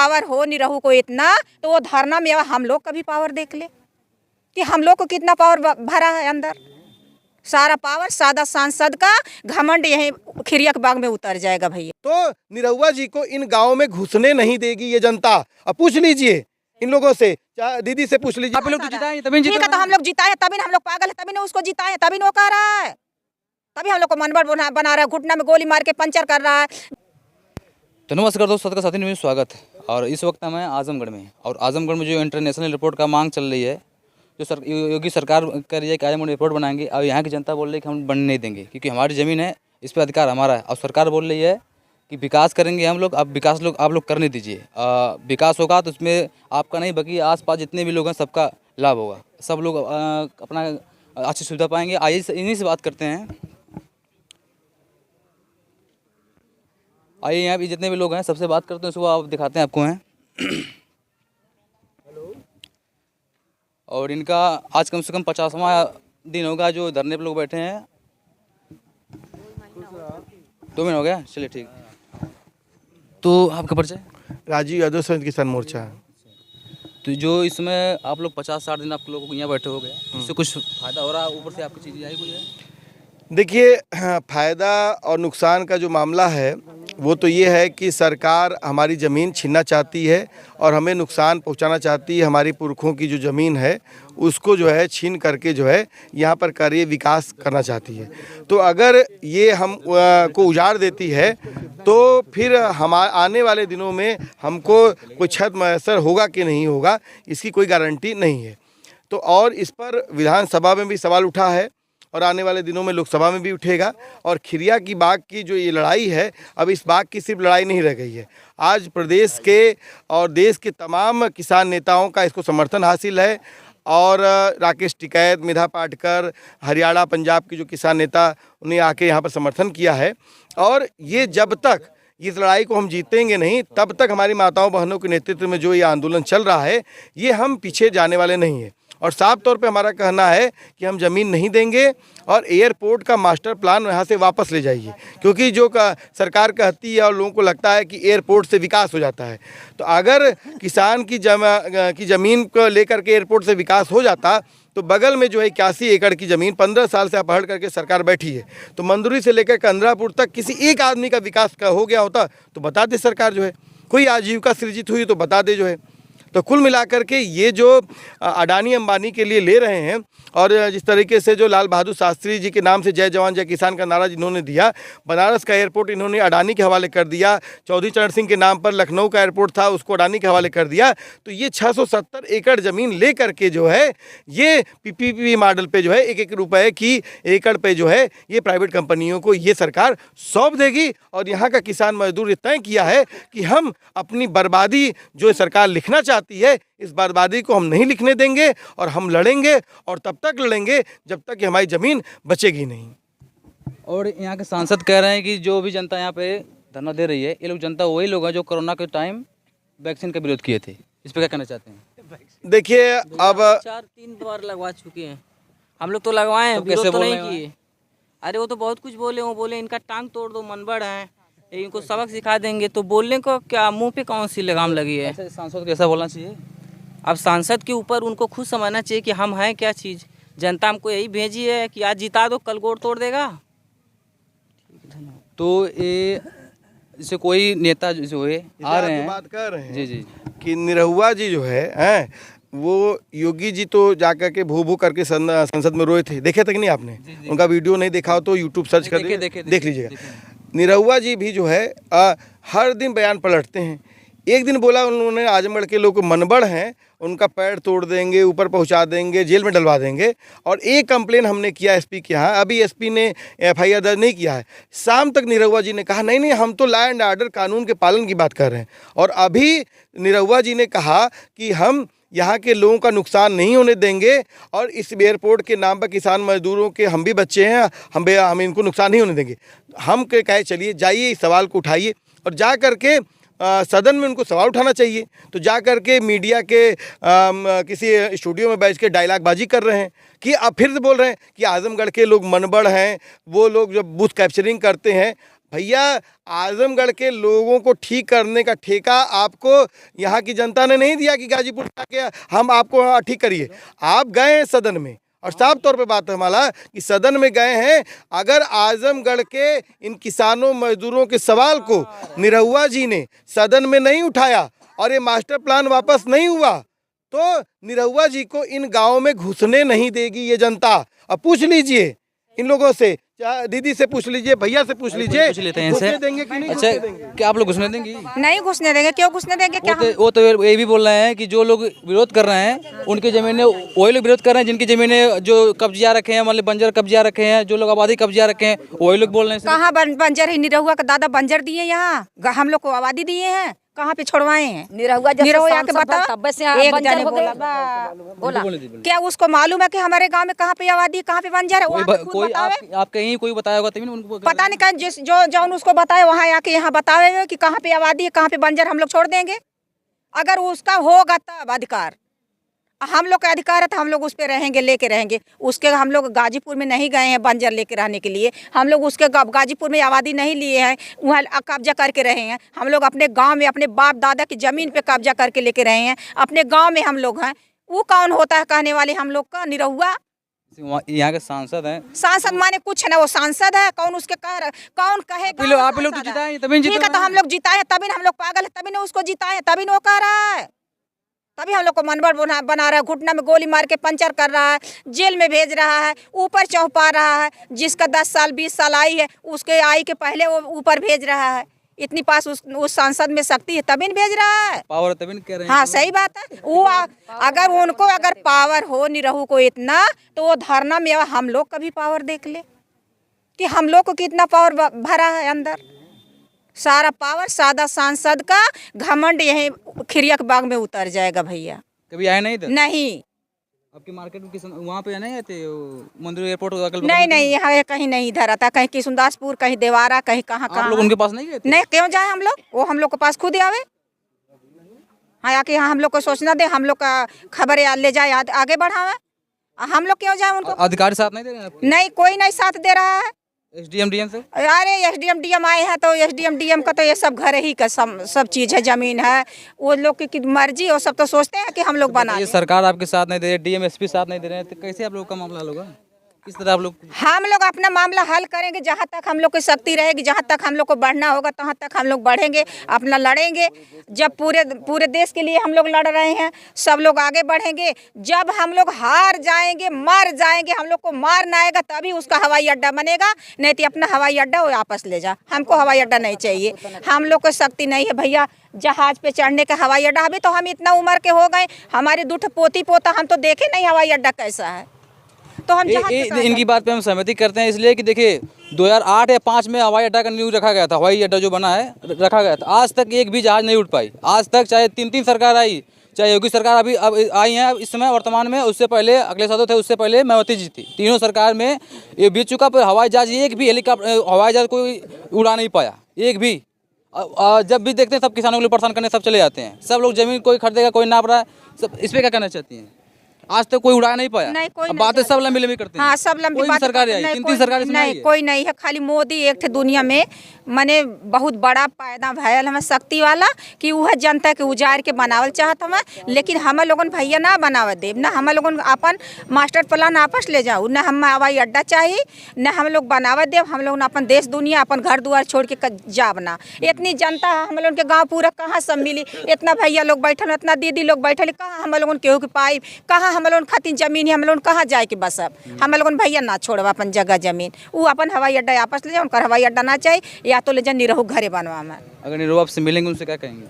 Power हो निरहू को इतना, तो वो धरना में हम लोग का भी पावर देख ले कि हम लोग को कितना पावर भरा है अंदर। सारा पावर सादा सांसद का घमंड यही खिरिया के बाग में उतर जाएगा भैया। तो निरहुआ जी को इन गाँव में घुसने नहीं देगी ये जनता। अब पूछ लीजिए इन लोगों से, दीदी से पूछ लीजिए। आप लोग तो जिताए तभी ठीक है, तो हम लोग जिताए तभी ना, हम लोग पागल है तभी ना उसको जिताए, तभी ना वो कह रहा है, तभी हम लोग को मनबड़ बना रहा है, घुटना में गोली मार के पंचर कर रहा है। तो नमस्कार दोस्तों, सबका साथी में स्वागत है। और इस वक्त हम हैं आजमगढ़ में, और आजमगढ़ में जो इंटरनेशनल एयरपोर्ट का मांग चल रही है, जो योगी सरकार कर रही है कि आजमगढ़ एयरपोर्ट बनाएंगे, और यहाँ की जनता बोल रही है कि हम बनने नहीं देंगे क्योंकि हमारी ज़मीन है, इस पर अधिकार हमारा है। और सरकार बोल रही है कि विकास करेंगे हम लोग, अब विकास आप लोग करने दीजिए। विकास होगा तो उसमें आपका नहीं बल्कि आसपास जितने भी लोग हैं सबका लाभ होगा, सब लोग अपना अच्छी सुविधा पाएंगे। आइए इन्हीं से बात करते हैं। आइए यहाँ भी जितने भी लोग हैं सबसे बात करते हैं, सुबह आप दिखाते हैं आपको हैं। और इनका आज कम से कम 50वां दिन होगा जो धरने पर लोग बैठे हैं। 2 महीने हो गया, चलिए ठीक। तो आपका परिचय? राजीव यादव, संयुक्त किसान मोर्चा। तो जो इसमें आप लोग 50-60 दिन आप लोग यहाँ बैठे हो गए, इससे कुछ फ़ायदा हो रहा है? ऊपर से आपकी चीज़ें आई कोई है? देखिए, फ़ायदा और नुकसान का जो मामला है वो तो ये है कि सरकार हमारी ज़मीन छीनना चाहती है और हमें नुकसान पहुंचाना चाहती है। हमारी पुरखों की जो ज़मीन है उसको जो है छीन करके जो है यहाँ पर कार्य विकास करना चाहती है। तो अगर ये हम को उजाड़ देती है तो फिर हम आने वाले दिनों में हमको कोई क्षत मैसर होगा कि नहीं होगा, इसकी कोई गारंटी नहीं है। तो और इस पर विधानसभा में भी सवाल उठा है और आने वाले दिनों में लोकसभा में भी उठेगा। और खिरिया की बाग की जो ये लड़ाई है, अब इस बाग की सिर्फ लड़ाई नहीं रह गई है। आज प्रदेश के और देश के तमाम किसान नेताओं का इसको समर्थन हासिल है। और राकेश टिकैत, मेधा पाटकर, हरियाणा पंजाब की जो किसान नेता, उन्हें आके यहाँ पर समर्थन किया है। और ये जब तक इस लड़ाई को हम जीतेंगे नहीं, तब तक हमारी माताओं बहनों के नेतृत्व में जो ये आंदोलन चल रहा है, ये हम पीछे जाने वाले नहीं हैं। और साफ तौर पे हमारा कहना है कि हम ज़मीन नहीं देंगे और एयरपोर्ट का मास्टर प्लान यहाँ से वापस ले जाइए, क्योंकि जो सरकार कहती है और लोगों को लगता है कि एयरपोर्ट से विकास हो जाता है। तो अगर किसान की ज़मीन को लेकर के एयरपोर्ट से विकास हो जाता तो बगल में जो है 81 एकड़ की ज़मीन 15 साल से अपहरण करके सरकार बैठी है, तो मंदुरी से लेकर कंदरापुर तक किसी एक आदमी का विकास का हो गया होता तो बता दे सरकार, जो है कोई आजीविका सृजित हुई तो बता दे जो है। तो कुल मिलाकर के ये जो अडानी अंबानी के लिए ले रहे हैं, और जिस तरीके से जो लाल बहादुर शास्त्री जी के नाम से जय जवान जय किसान का नारा इन्होंने दिया, बनारस का एयरपोर्ट इन्होंने अडानी के हवाले कर दिया, चौधरी चरण सिंह के नाम पर लखनऊ का एयरपोर्ट था उसको अडानी के हवाले कर दिया। तो ये 670 एकड़ ज़मीन ले करके जो है ये पीपीपी मॉडल पे जो है 1-1 रुपए की एकड़ पे जो है ये प्राइवेट कंपनियों को ये सरकार सौंप देगी। और यहाँ का किसान मजदूर ये तय किया है कि हम अपनी बर्बादी जो सरकार लिखना चाहती है, इस बर्बादी को हम नहीं लिखने देंगे और हम लड़ेंगे, और तब तक लड़ेंगे जब तक कि हमारी ज़मीन बचेगी नहीं। और यहाँ के सांसद कह रहे हैं कि जो भी जनता यहाँ पे धरना दे रही है, ये लोग जनता वही लोग हैं जो कोरोना के टाइम वैक्सीन का विरोध किए थे। इस पर क्या कहना चाहते हैं? देखिए, अब 4-3 बार लगवा चुके हैं हम लोग, तो लगवाए हैं, विरोध तो नहीं किए। अरे वो तो बहुत कुछ बोले, वो बोले इनका टांग तोड़ दो, मनबड़ है, इनको सबक सिखा देंगे। तो बोलने को क्या, मुंह पे कौन सी लगाम लगी है? सांसद को कैसा बोलना चाहिए? अब सांसद के ऊपर उनको खुद समझना चाहिए कि हम हैं क्या चीज़। जनता हमको यही भेजी है कि आज जिता दो, कल गोड़ तोड़ देगा। तो ये जैसे कोई नेता जो है आ रहे हैं, बात कर रहे हैं जी कि निरहुआ जी जो है वो योगी जी तो जाकर के भू भू करके संसद में रोए थे, देखे थे कि नहीं आपने? उनका वीडियो नहीं देखा हो तो यूट्यूब सर्च कर देख लीजिएगा। निरहुआ जी भी जो है हर दिन बयान पलटते हैं। एक दिन बोला उन्होंने आजमगढ़ के लोग मनबड़ हैं, उनका पैर तोड़ देंगे, ऊपर पहुंचा देंगे, जेल में डलवा देंगे। और एक कंप्लेन हमने किया एसपी के यहाँ, अभी एसपी ने एफआईआर दर्ज नहीं किया है। शाम तक निरहुआ जी ने कहा नहीं नहीं, हम तो लॉ एंड ऑर्डर कानून के पालन की बात कर रहे हैं। और अभी निरहुआ जी ने कहा कि हम यहाँ के लोगों का नुकसान नहीं होने देंगे, और इस एयरपोर्ट के नाम पर किसान मजदूरों के हम भी बच्चे हैं, हम इनको नुकसान नहीं होने देंगे। हम कहे चलिए जाइए, इस सवाल को उठाइए, और जा करके सदन में उनको सवाल उठाना चाहिए। तो जा कर के मीडिया के किसी स्टूडियो में बैठ के डायलॉगबाजी कर रहे हैं कि अब फिर से बोल रहे हैं कि आजमगढ़ के लोग मनबड़ हैं, वो लोग जब बूथ कैप्चरिंग करते हैं। भैया आजमगढ़ के लोगों को ठीक करने का ठेका आपको यहाँ की जनता ने नहीं दिया कि गाजीपुर जाके हम आपको ठीक करिए। आप गए हैं सदन में और साफ तौर पे बात है हमारा कि सदन में गए हैं। अगर आजमगढ़ के इन किसानों मजदूरों के सवाल को निरहुआ जी ने सदन में नहीं उठाया और ये मास्टर प्लान वापस नहीं हुआ तो निरहुआ जी को इन गाँव में घुसने नहीं देगी ये जनता। अब पूछ लीजिए इन लोगों से, दीदी से पूछ लीजिए, भैया से पूछ लीजिए, पूछ लेते हैं घुसने इनसे। देंगे कि नहीं अच्छा, घुसने देंगे? क्या आप लोग घुसने देंगी? नहीं घुसने देंगे। क्यों घुसने देंगे? क्या वो तो ये भी बोल रहे हैं कि जो लोग विरोध कर रहे हैं उनकी जमीनें वही लोग विरोध कर रहे हैं जिनकी जमीनें जो कब्जा रखे हैं, मतलब बंजर कब्जा रखे हैं, जो लोग आबादी कब्जा रखे हैं वही लोग बोल रहे हैं। कहाँ बंजर है? निरहुआ का दादा बंजर दिए यहाँ, हम लोग को आबादी दिए हैं, कहाँ पे छोड़वाए हैं? निरहुआ के बताओ। एक जने बोला क्या उसको मालूम है कि हमारे गांव में कहाँ पे आबादी, कहाँ पे बंजर है? वो आके खुद कोई बतावे। आप कहीं कोई बताया होगा तभी ना उनको पता नहीं कहीं जिस जो उसको बताए वहाँ आके यहाँ बतावे कि कहाँ पे आबादी है, कहाँ पे बंजर, हम लोग छोड़ देंगे। अगर उसका होगा तब अधिकार, हम लोग का अधिकार है तो हम लोग उस पर रहेंगे, लेके रहेंगे। उसके हम लोग गाजीपुर में नहीं गए हैं बंजर लेके रहने के लिए, हम लोग उसके गाजीपुर में आबादी नहीं लिए हैं, वहाँ कब्जा करके रहे हैं। हम लोग अपने गांव में अपने बाप दादा की ज़मीन पे कब्जा करके लेके रहे हैं, अपने गांव में हम लोग हैं। वो कौन होता है कहने वाले हम लोग का? निरहुआ यहाँ के सांसद हैं। सांसद माने कुछ है ना, वो सांसद है। कौन उसके कौन कहेगा? आप लोग तो जिताए तभी ठीक है, तो हम लोग जिताए तभी हम लोग पागल है, तभी ना उसको जिताए, तभी ना वो कह रहा है, तभी हम लोग को मनबर बना रहा है, घुटना में गोली मार के पंचर कर रहा है, जेल में भेज रहा है, ऊपर चौंपा रहा है। जिसका 10 साल 20 साल आई है उसके आई के पहले वो ऊपर भेज रहा है। इतनी पास उस सांसद में शक्ति है तभी भेज रहा है, पावर तभी कह रहे हैं। हाँ सही बात है। वो अगर उनको अगर पावर हो निरहू को इतना, तो वो धरना में हम लोग का भी पावर देख ले कि हम लोग को कितना पावर भरा है अंदर। सारा पावर सादा सांसद का घमंड यही खिरिया के बाग में उतर जाएगा भैया। कभी आए नहीं थे? नहीं, आपकी मार्केट में वहाँ पे नहीं आते मंदिर एयरपोर्ट नहीं यहाँ कहीं नहीं इधर आता, कहीं किशुनदासपुर, कहीं देवारा, कहीं कहाँ आप लोग उनके पास नहीं गए थे? नहीं, क्यों जाए हम लोग? वो हम लोग के पास खुद आवे, हाँ आके यहाँ हम लोग को सोचना दे, हम लोग का खबर ले जाए, आगे बढ़ावे। हम लोग क्यों जाए उनको? अधिकारी साथ नहीं दे रहे हैं? नहीं, कोई नहीं साथ दे रहा है। एसडीएम डीएम से? अरे एसडीएम डीएम आए हैं तो एसडीएम डीएम का तो ये सब घर ही का सब चीज़ है, जमीन है, वो लोग की मर्जी। वो सब तो सोचते हैं कि हम लोग बना ये सरकार आपके साथ नहीं दे रही, डीएम एसपी साथ नहीं दे रहे हैं, तो कैसे आप लोग का मामला हल होगा? किस तरह आप लोग? हम लोग अपना मामला हल करेंगे, जहाँ तक हम लोग की शक्ति रहेगी, जहाँ तक हम लोग को बढ़ना होगा तहाँ तक हम लोग बढ़ेंगे, अपना लड़ेंगे। जब पूरे देश के लिए हम लोग लड़ रहे हैं, सब लोग आगे बढ़ेंगे। जब हम लोग हार जाएंगे, मर जाएंगे, हम लोग को मारना आएगा तभी उसका हवाई अड्डा बनेगा, नहीं तो अपना हवाई अड्डा वो वापस ले जा। हमको हवाई अड्डा नहीं चाहिए, हम लोग को शक्ति नहीं है भैया जहाज पे चढ़ने का, हवाई अड्डा। अभी तो हम इतना उम्र के हो गए, हमारी दूठ पोती पोता हम तो देखे नहीं हवाई अड्डा कैसा है, तो हम इनकी बात पे हम सहमति करते हैं, इसलिए कि देखिए 2008 या 5 में हवाई अड्डा का न्यूज रखा गया था, हवाई अड्डा जो बना है रखा गया था। आज तक एक भी जहाज नहीं उठ पाई, आज तक चाहे 3 सरकार आई, चाहे योगी सरकार अभी अब आई है इस समय वर्तमान में, उससे पहले अगले सालों थे, उससे पहले मायावती जी थी, तीनों सरकार में ये बीत चुका, पर हवाई जहाज एक भी हेलीकॉप्टर हवाई जहाज कोई उड़ा नहीं पाया, एक भी। जब भी देखते हैं सब किसानों को लिए परेशान करने सब चले जाते हैं, सब लोग जमीन कोई खरीदेगा कोई नाप रहा है, सब इस पर क्या कहना चाहती हैं? आज तक कोई उड़ा नहीं पाया। नहीं, कोई अब बातें सब लंबी लंबी करते हैं। हाँ, सब लंबी कोई बातें सरकार आई, 3 सरकार नहीं, कोई नहीं है, खाली मोदी एक थे दुनिया में, माने बहुत बड़ा पैदा भयल हमें शक्ति वाला कि वह जनता के उजाड़ के बनावल चाहत हमें। लेकिन हम लोगन भैया ना बनावे देव, ना हम लोगन अपन मास्टर प्लान आपस ले जाऊ, ना हम हवाई अड्डा चाहिए, ना हम लोग बनावे देव। हम लोग अपन देश दुनिया अपन घर दुआर छोड़ के जाब ना। इतनी जनता हम लोगन के गाँव पूरा कहाँ सब मिली, इतना भैया लोग बैठल, इतना दीदी लोग बैठल, कहाँ हम लोगन केहू के पाई, कहाँ हम लोगन खातिर जमीन है, हम लोगन कहाँ जाए के बस। अब हम लोगन भैया ना छोड़वा अपन जगह जमीन, वो अपन हवाई अड्डा आपस ले जाओ, उनका हवाई अड्डा ना चाहिए, या तो ले जा निरहू घरे बनवा में। अगर निरहू आपसे मिलेंगे उनसे क्या कहेंगे?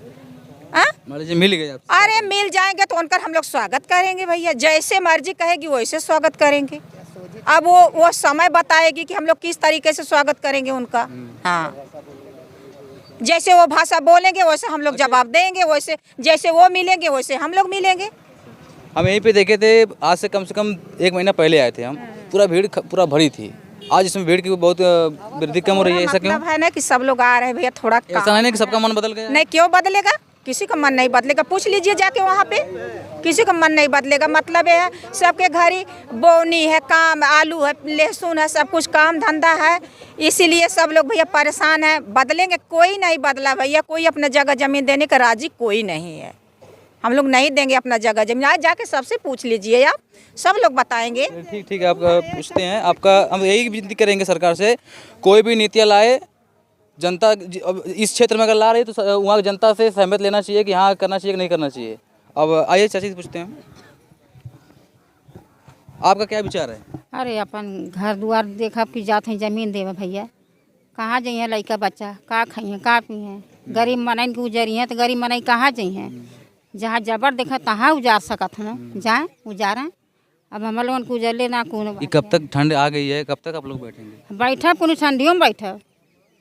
मान लीजिए मिल गए आपसे? अरे मिल जाएंगे तो उनका हम लोग स्वागत करेंगे भैया, जैसे मर्जी कहेगी वैसे स्वागत करेंगे। अब वो समय बताएगी कि हम लोग किस तरीके से स्वागत करेंगे उनका। हाँ, जैसे वो भाषा बोलेंगे वैसे हम लोग जवाब देंगे, वैसे जैसे वो मिलेंगे वैसे हम लोग मिलेंगे। हम यहीं पे देखे थे, आज से कम 1 महीना पहले आए थे हम, पूरा भीड़ पूरा भरी थी। आज इसमें भीड़ की बहुत वृद्धि कम हो रही है, ऐसा क्यों? मतलब है ना कि सब लोग आ रहे हैं भैया, थोड़ा ऐसा नहीं कि सबका मन बदल गया? नहीं, क्यों बदलेगा? किसी का मन नहीं बदलेगा। पूछ लीजिए जाके वहाँ पे, किसी का मन नहीं बदलेगा। मतलब है सबके घर ही बोनी है, काम, आलू है, लहसुन है, सब कुछ काम धंधा है, इसीलिए सब लोग भैया परेशान है। बदलेंगे, कोई नहीं बदला भैया, कोई अपना जगह जमीन देने का राजी कोई नहीं है। हम लोग नहीं देंगे अपना जगह जमीन। आज जाके सबसे पूछ लीजिए आप, सब लोग बताएंगे। ठीक ठीक है, आपका पूछते हैं। आपका हम यही विनती करेंगे सरकार से, कोई भी नीतियाँ लाए, जनता अब इस क्षेत्र में अगर ला रही है तो वहाँ की जनता से सहमत लेना चाहिए कि हाँ करना चाहिए कि नहीं करना चाहिए। अब आइए चाची से पूछते हैं, आपका क्या विचार है? अरे अपन घर दुआर देखा कि जात हैं जमीन देवे भैया, कहाँ जाइए लड़का बच्चा, का खाइए का पिए, गरीब मनई के उजरी हैं तो गरीब मनई कहाँ जाइए, जहाँ जबर देखा तहाँ उजार सकत हैं, जाए उजारें। अब हम लोगन को उजरले ना कौन। कब तक ठंड आ गई है, कब तक आप लोग बैठेंगे? बैठा पूरी ठंडियों में बैठा,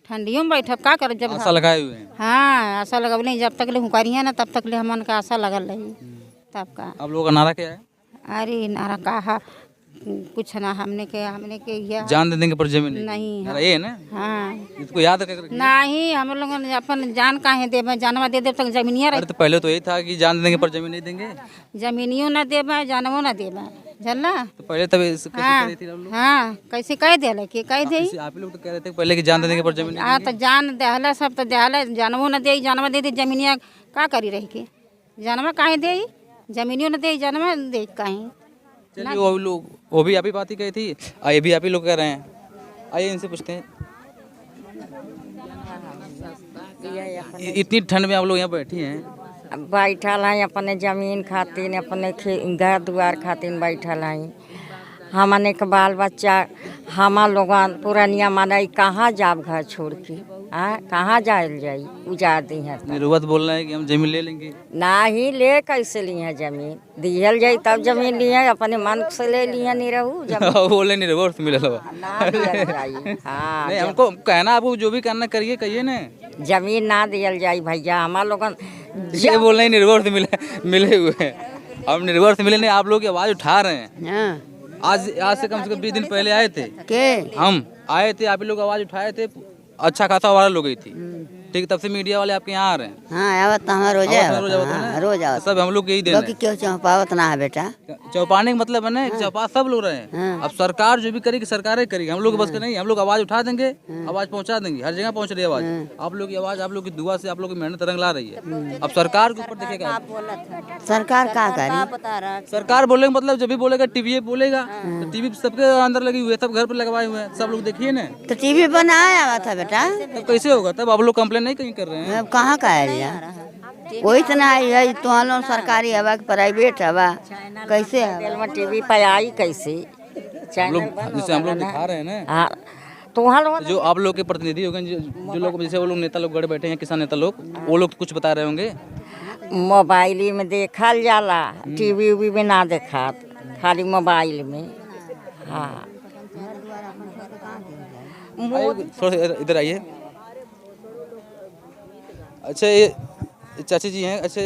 ठंडियों में बैठा का कर जब आशा लगाए हुए हैं। हाँ आशा लगल, जब तक ले हुकारिए ना तब तक ले हमन का आशा लगल रही। तब का आप लोगों का नारा क्या है? अरे नारा कहा कुछ ना, हमने के यह जान दे देंगे पर जमीन नहीं। नारा ये है ना? हाँ इसको याद कर। नहीं, हम लोग अपन जान काहे देवे, जानवा दे तक जमीनिया अरे रही। तो पहले तो यही था कि जान दे देंगे पर जमीन नहीं देंगे। जमीनियों ना देवे, जानवो ना देवे, जानला। तो पहले तब कैसे कह रही थी आप लोग? हाँ कैसे कह दे कि कह दे। आप ही लोग तो कह रहे थे पहले कि जान दे देंगे पर जमीन नहीं हाँ तो जान दहला, सब तो दहला, जानवो ना दे, जानवा दे दी जमीनिया का करी रही के, जानवा काहे दे, जमीनियों ना दे, जानवा दे काहे। चलिए वो भी आप ही बात ही कही थी, ये भी आप ही लोग कह रहे हैं। आइए इनसे पूछते हैं, इतनी ठंड में आप लोग यहाँ बैठी हैं? बैठल हैं अपने जमीन खातिर, अपने घर दुआर खातिर बैठल हैं। हमने के बाल बच्चा, हमार लोगन पुरानिया माने कहाँ जाब घर छोड़ के, कहाँ जायल जाई, उजाड़ दी है। निरुवत बोल रहे हैं कि हम जमीन ले लेंगे। ना ही ले कैसे लिए जमीन, दिहल जाई तब जमीन लिए, अपने मन से ले लिए नहीं रहू जमीन। बोले निरुवत मिले ना दिहल जाई। हाँ नहीं, हमको कहना, आपको जो भी करना करिए कहिए ना। जमीन ना दिहल जाई भैया, हमार लोगन ये बोल रहे हैं निर्भर से मिले हुए हैं। हम निर्भर से मिले नहीं, आप लोग की आवाज़ उठा रहे हैं। आज से कम 20 दिन पहले आए थे हम आए थे, आप लोग आवाज़ उठाए थे, अच्छा खासा वायरल हो गई थी। ठीक, तब से मीडिया वाले आपके यहाँ आ रहे हैं। हाँ आवत हमारा रोज आवत सब हम लोग यही देना है। क्यों चौपावत ना है बेटा, चौपाने का मतलब है ना, चौपा सब लोग रहे हैं। अब सरकार जो भी करेगी सरकारें करेगी, हम लोग बस के नहीं, हम लोग आवाज उठा देंगे, आवाज पहुंचा देंगे, हर जगह पहुंच रही है आवाज। आप लोग की आवाज, आप लोग की दुआ से, आप लोग की मेहनत रंग ला रही है। अब सरकार के ऊपर देखेगा, सरकार का करे। सरकार बोलेगा मतलब जब भी बोलेगा टीवी बोलेगा, तो टीवी सबके अंदर लगी हुई है, सब घर पर लगवाए हुए हैं, सब लोग देखिए ना। तो टीवी बनाया हुआ था बेटा, तब कैसे होगा? तब आप लोग कंप्लेन नहीं कहीं कर रहे हैं। अब कहाँ का एरिया वही तो ना है, तो सरकारी हवा की प्राइवेट हवा कैसे है? टीवी पे आई कैसे, हम लोग जैसे हम लोग दिखा रहे हैं ना। हाँ तो वहाँ लोग जो आप लोग के प्रतिनिधि होंगे, जो लोग जैसे वो लोग नेता लोग गड़े बैठे हैं, किसान नेता लोग, वो लोग कुछ बता रहे होंगे। मोबाइल में देखल जाला, टीवी उवी में ना देखा, खाली मोबाइल में। हाँ थोड़ा इधर आइए। अच्छा ये चाची जी हैं। अच्छा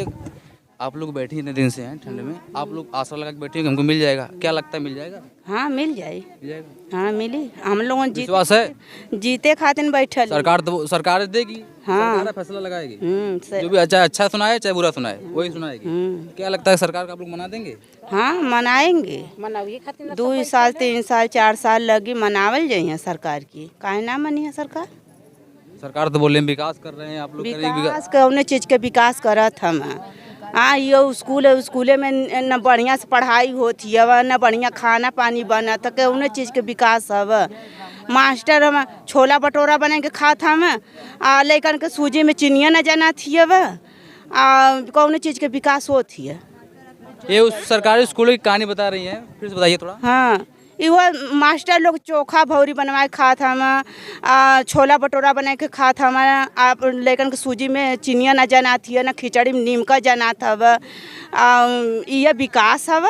आप लोग बैठी इतने दिन से हैं ठंड में, आप लोग आशा लगा के बैठी हैं कि हमको मिल जाएगा, क्या लगता है मिल जाएगा? हाँ मिल जाए, मिल जाएगा, हाँ मिली। हम लोग विश्वास है? जीते खातिर बैठल। सरकार तो सरकार देगी, हाँ सरकार फैसला लगाएगी। सर। जो भी अच्छा सुनाए चाहे बुरा सुनाए वही सुनाएगी। क्या लगता है सरकार का आप लोग मना देंगे? हाँ मनाएंगे, 2 साल 3 साल 4 साल लगी मनावल जाइए सरकार की, काहे ना मनी है सरकार। सरकार तो बोले विकास कर रहे हैं, आप लोग विकास कौने चीज के विकास करत हम। हाँ ये स्कूले में न बढ़िया से पढ़ाई होती है, न बढ़िया खाना पानी बना, तो कौने चीज़ के विकास हव। मास्टर हम छोला भटूरा बना के खात हम, लेकिन के सूजी में चीनिया न जाना थी, कौने चीज़ के विकास होती है। ये उस सरकारी स्कूलों की कहानी बता रही हैं, फिर से बताइए थोड़ा। हाँ इहो मास्टर लोग चोखा भौरी बनवा के खात हम, छोला भटूरा बना के खात हम, आप लेकिन के सूजी में चिनिया न जनाती है, न खिचड़ी में नीमका जनात हव। ये विकास हव,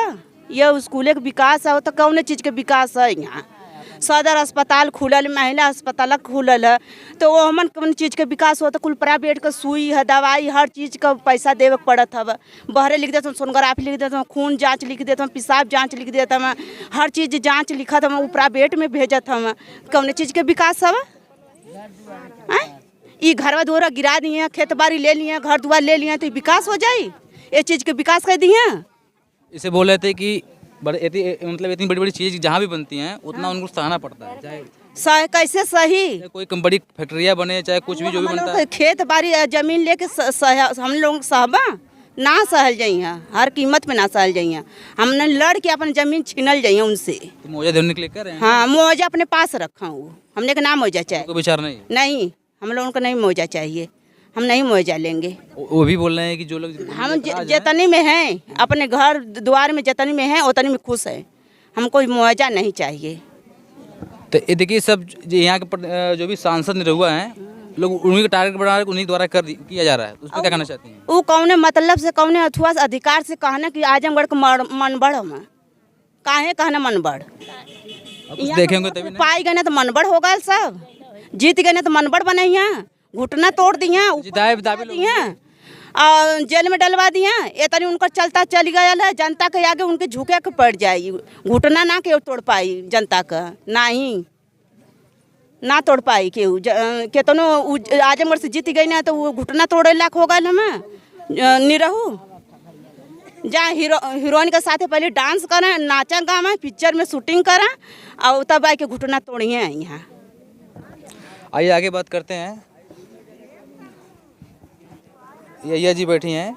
ये स्कूले के विकास हव। तो कौन चीज़ के विकास है? यहाँ सदर अस्पताल खुलल, महिला अस्पताल खुलल है, तो वो हमन कौन चीज़ के विकास हो? तो कुल प्राइवेट का सुई है, दवाई, हर चीज़ का पैसा देवे पड़त हव। बहरे लिख देते, सोनोग्राफी लिख देते, खून जांच लिख देते, पेशाब जांच लिख देते, हर चीज़ जांच लिखत हम, वो प्राइवेट में भेजत हम। कौन चीज़ के विकास हव? ये घरवा दुआरा गिरा दिए, खेत बाड़ी ले लिए, घर दुआर ले लिए, तो विकास हो जाए, ये चीज़ के विकास कर दिए। इसे बोल रहे थे कि मतलब इतनी बड़ी बड़ी चीज़ जहाँ भी बनती हैं उतना उनको सहना पड़ता है, चाहे कैसे सही, कोई बड़ी फैक्ट्रियाँ बने, चाहे कुछ भी जो भी बनता है। खेत बाड़ी जमीन लेके हम लोग सहबा ना सहल जाइए, हर कीमत पे ना सहल जाइए, हमने लड़ के अपन जमीन छीनल जाइए उनसे। तो मुआवजा देने के लिए कर रहे हैं? हाँ, मुआवजा अपने पास रखा हूँ, हमने का ना मुआवजा चाहिए। कोई विचार नहीं? नहीं, हम लोगों को नहीं मुआवजा चाहिए, हम नहीं मुआवजा लेंगे। वो भी बोल रहे हैं कि जो लोग हम जितनी में हैं, अपने घर द्वार में जितनी में हैं उतनी में खुश है, हमको मुआवजा नहीं चाहिए। तो ये देखिए, सब यहाँ के जो भी सांसद निरहुआ हैं, लोग उन्हीं का टारगेट बना रहे, उन्हीं द्वारा किया जा रहा है, उस पर क्या कहना चाहती हैं? वो कौने मतलब से, कौने अथवा अधिकार से कहना कि आजमगढ़ का मनबड़ में काहे कहना मनबड़, देखेंगे तभी पाई गए ना तो मनबड़ हो गए, सब जीत गए ना तो मनबड़ बनैया, घुटना तोड़ दिया, और जेल में डलवा दिया, ये तनी उनका चलता चली गया है, जनता के आगे उनके झुके के पड़ जाए, घुटना ना के तोड़ पाई जनता का, ना तोड़ पाई केहू केतनो आजमगढ़ से जीत गई ना तो वो घुटना तोड़े लाख हो गए हमें निरहू। जहाँ हीरोइन के साथ पहले डांस करें, नाचा गावा, पिक्चर में शूटिंग करें, और तब आके घुटना तोड़िए यहाँ। आइए आगे बात करते हैं। यैया जी बैठी हैं।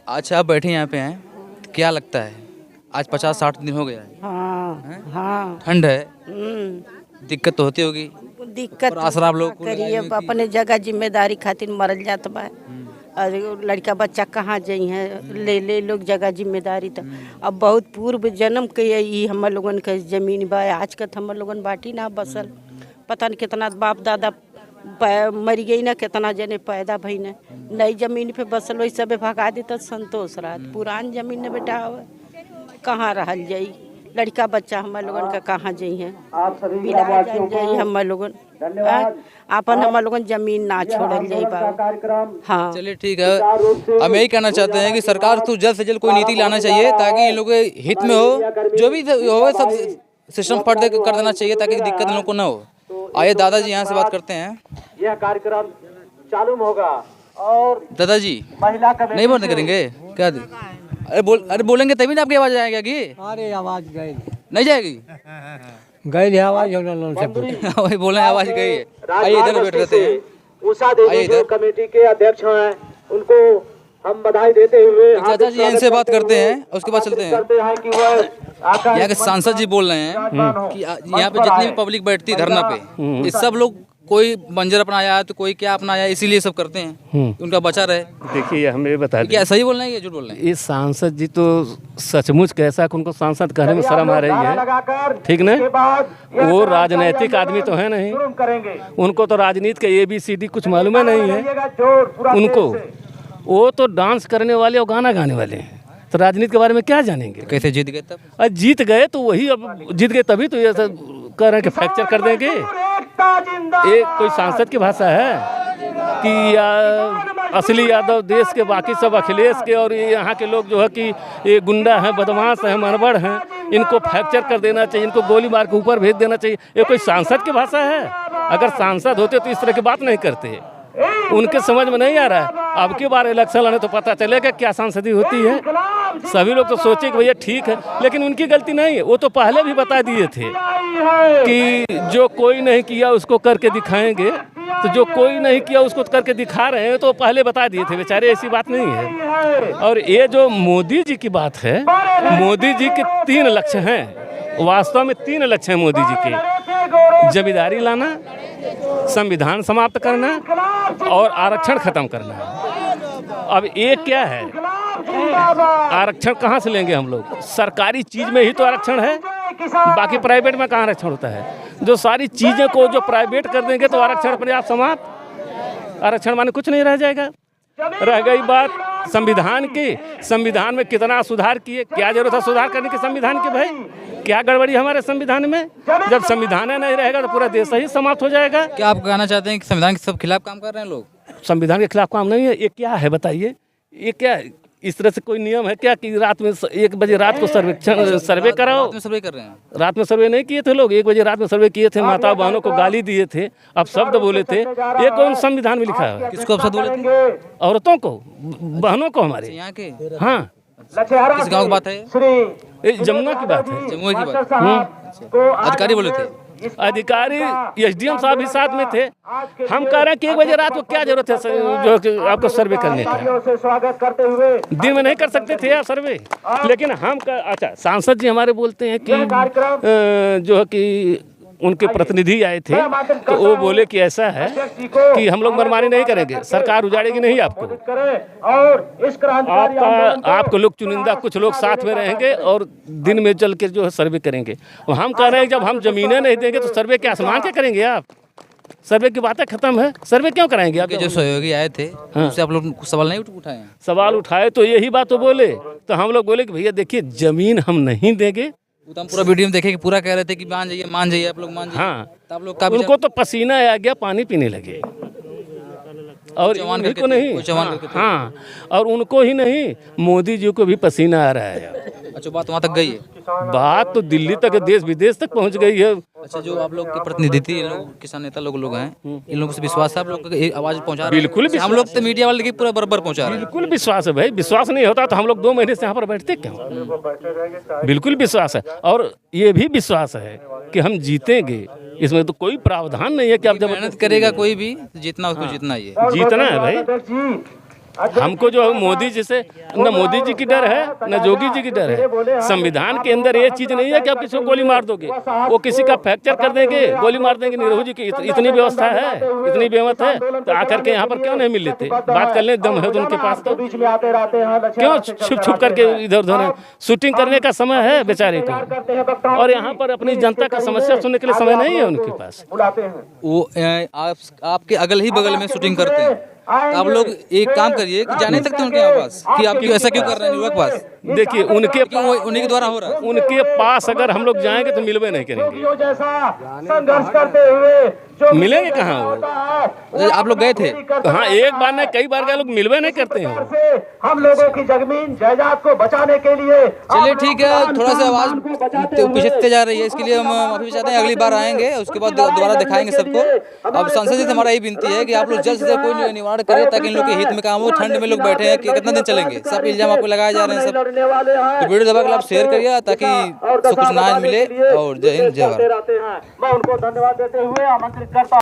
अच्छा, आप बैठे यहाँ पे हैं, तो क्या लगता है आज 50-60 दिन हो गया है? हाँ, हाँ, ठंड है, दिक्कत तो होती होगी। दिक्कत आसरा आप लोग करिए, अपने जगह जिम्मेदारी खातिर मरल जात बा, और लड़का बच्चा कहाँ जाइ हैं, ले लोग जगह जिम्मेदारी। तो अब बहुत पूर्व जन्म के ये हम लोगन के जमीन बा, आज का हम लोगन बाटी ना बसल, पता नहीं कितना बाप दादा मरी गई ना, कितना जने पैदा भई न, नई जमीन पे बसल वही सब भगा देता संतोष रात, पुरान जमीन में बेटा कहाँ रहल जाई, लड़का बच्चा हम लोगन का कहाँ जाइ हैं, बिला जाई हम लोगन, अपन हम लोगन जमीन ना छोड़ल जाई बा। हाँ, चलिए ठीक है। हम यही कहना चाहते हैं कि सरकार तो जल्द से जल्द कोई नीति लाना चाहिए ताकि इन लोगों के हित में हो, जो भी हो सब सिस्टम फट कर देना चाहिए ताकि दिक्कत इन लोग को ना हो। आइए दादाजी यहाँ से बात करते हैं। यह कार्यक्रम चालू होगा और दादाजी नहीं बोलने करेंगे क्या? अरे बोलेंगे तभी ना आपकी आवाज आएगी कि? अरे आवाज गई नहीं जाएगी, गई आवाज वही बोले आवाज गई है। आइए इधर बैठ रहते हैं। उषा देवी जो कमेटी के अध्यक्ष हैं, उनको हम बधाई देते हुए चाचा जी इनसे बात करते हैं, उसके बाद चलते हैं। यहाँ के सांसद जी बोल रहे हैं कि यहाँ पे जितनी भी पब्लिक बैठती है धरना पे, ये सब लोग कोई बंजर अपनाया है तो कोई क्या अपनाया, इसीलिए सब करते हैं उनका बचा रहे। देखिए हमें बता दें, क्या सही बोल रहे हैं या झूठ बोल रहे हैं? ये सांसद जी तो सचमुच कैसा कि उनको सांसद कहने में शर्म आ रही है, ठीक नहीं? वो राजनीतिक आदमी तो है नहीं, उनको तो राजनीति के ABCD कुछ मालूम है नहीं है उनको। वो तो डांस करने वाले और गाना गाने वाले हैं, तो राजनीति के बारे में क्या जानेंगे? कैसे जीत गए तब? जीत गए तो वही, अब जीत गए तभी तो ये सब कह रहे हैं कि फ्रैक्चर कर देंगे। ये कोई सांसद की भाषा है कि असली यादव देश के, बाकी सब अखिलेश के, और ये यहाँ के लोग जो है कि ये गुंडा हैं, बदमाश हैं, मनबड़ हैं, इनको फ्रैक्चर कर देना चाहिए, इनको गोली मार के ऊपर भेज देना चाहिए। ये कोई सांसद की भाषा है? अगर सांसद होते तो इस तरह की बात नहीं करते, उनके समझ में नहीं आ रहा है। अब की बार इलेक्शन लड़े तो पता चलेगा क्या सांसदी होती है। सभी लोग तो सोचे कि भैया ठीक है, लेकिन उनकी गलती नहीं है, वो तो पहले भी बता दिए थे कि जो कोई नहीं किया उसको करके दिखाएंगे, तो जो कोई नहीं किया उसको करके दिखा रहे हैं, तो पहले बता दिए थे बेचारे, ऐसी बात नहीं है। और ये जो मोदी जी की बात है, मोदी जी के 3 लक्ष्य हैं, वास्तव में 3 लक्ष्य हैं मोदी जी के: जमींदारी लाना, संविधान समाप्त करना और आरक्षण खत्म करना। अब एक क्या है, आरक्षण कहाँ से लेंगे हम लोग? सरकारी चीज में ही तो आरक्षण है, बाकी प्राइवेट में कहाँ आरक्षण होता है? जो सारी चीजें को जो प्राइवेट कर देंगे तो आरक्षण अपने आप समाप्त, आरक्षण माने कुछ नहीं रह जाएगा। रह गई बात संविधान की, संविधान में कितना सुधार किए, क्या जरूरत है सुधार करने के संविधान के? भाई क्या गड़बड़ी हमारे संविधान में? जब संविधान नहीं रहेगा तो पूरा देश ही समाप्त हो जाएगा। क्या आप कहना चाहते हैं कि संविधान के सब खिलाफ काम कर रहे हैं लोग? संविधान के खिलाफ काम नहीं है। ये क्या है बताइए? ये क्या है? इस तरह से कोई नियम है क्या कि रात में 1 बजे रात को सर्वे कराओ? रात में सर्वे कर रहे हैं। रात में सर्वे नहीं किए थे लोग, 1 बजे रात में सर्वे किए थे, माता बहनों को गाली दिए थे, अब शब्द बोले थे। ये कौन संविधान में लिखा है? किसको अब शब्द बोले थे? औरतों को, बहनों को हमारे यहाँ के? हाँ। किस गाँव की बात है? ये जमुआ की बात है। जमुआ की बात। अधिकारी बोले थे? अधिकारी एसडीएम साहब भी साथ में थे। हम कह रहे हैं कि 1 बजे रात को क्या जरूरत है जो कि आपको सर्वे करने का? दिन में नहीं कर सकते थे यार सर्वे? लेकिन हम अच्छा, सांसद जी हमारे बोलते हैं कि जो है कि उनके प्रतिनिधि आए थे तो वो बोले कि ऐसा है कि हम लोग मनमानी नहीं करेंगे, सरकार उजाड़ेगी नहीं आपको, आपको लोग चुनिंदा कुछ लोग साथ में रहेंगे और दिन में चल के जो है सर्वे करेंगे। और हम कह रहे हैं जब हम जमीनें नहीं देंगे तो सर्वे क्या आसमान के करेंगे आप? सर्वे की बातें खत्म है, सर्वे क्यों कराएंगे आप? जो सहयोगी आए थे उससे आप लोग सवाल नहीं उठाए? सवाल उठाए तो यही बात तो बोले, तो हम लोग बोले कि भैया देखिए जमीन हम नहीं देंगे। तो हम पूरा वीडियो में देखे कि पूरा कह रहे थे कि मान जाइए आप लोग मान जाइए। हाँ, तो आप लोग का उनको तो पसीना आ गया, पानी पीने लगे। और उन्हीं को नहीं, हाँ, और उनको ही नहीं, मोदी जी को भी पसीना आ रहा है। अच्छा, बात वहाँ तक गई है? बात तो दिल्ली तक, देश विदेश तक पहुँच गई है। अच्छा, जो आप लोग के प्रतिनिधि थे, ये लोग किसान नेता लोग हैं, इन लोगों से विश्वास है आप लोग आवाज पहुँचा रहे हैं? बिल्कुल, हम लोग तो मीडिया वाले पूरा बराबर पहुँचा रहे हैं। बिल्कुल विश्वास है भाई, विश्वास नहीं होता तो हम लोग 2 महीने से यहाँ पर बैठते क्यों? बिल्कुल विश्वास है, और ये भी विश्वास है कि हम जीतेंगे। इसमें तो कोई प्रावधान नहीं है कि आप जब मेहनत करेगा कोई भी जीतना, उसको जीतना ही है। जीतना है भाई। हमको जो है मोदी जी से न मोदी जी की डर है न जोगी जी की डर है। संविधान के अंदर ये चीज़ नहीं है कि आप किसी को गोली मार दोगे, वो किसी का फ्रैक्चर कर देंगे, गोली मार देंगे। निरहू जी की इतनी व्यवस्था है, इतनी बेमत है, तो आकर के यहाँ पर क्यों नहीं मिल लेते? बात करने दम है तो उनके पास, तो क्यों छुप छुप करके इधर उधर? शूटिंग करने का समय है बेचारे को, और यहाँ पर अपनी जनता का समस्या सुनने के लिए समय नहीं है उनके पास। वो आपके अगल ही बगल में शूटिंग करते हैं, तो आप लोग एक काम करिए कि जाने सकते हैं उनके पास कि आप क्यों ऐसा क्यों कर रहे हैं उनके पास? देखिए उनके उन्हीं के द्वारा हो रहा है। उनके पास अगर हम लोग जाएंगे तो मिलवे नहीं करेंगे। मिलेंगे कहाँ वो? आप लोग गए थे? हाँ, एक बार नहीं कई बार गए, लोग मिलवे नहीं करते हैं। हम लोगों की जमीन जायदाद को बचाने के लिए चलिए ठीक है, थोड़ा सा आवाज पिछड़ते जा रही है, इसके लिए हम माफी चाहते हैं। अगली बार आएंगे, उसके बाद दोबारा दिखाएंगे सबको। अब सांसद जी से हमारा यही विनती है कि आप लोग जल्द से जल्द कोई निवारण करें ताकि इन लोग के हित में काम हो। ठंड में लोग बैठे हैं, कितना दिन चलेंगे? सब इल्जाम आपको लगाए जा रहे हैं सब। तो वीडियो दबा के आप शेयर करिए ताकि कुछ न्याय मिले। और जय हिंद, जय भारत। मैं उनको धन्यवाद देते हुए आमंत्रित करता हूं।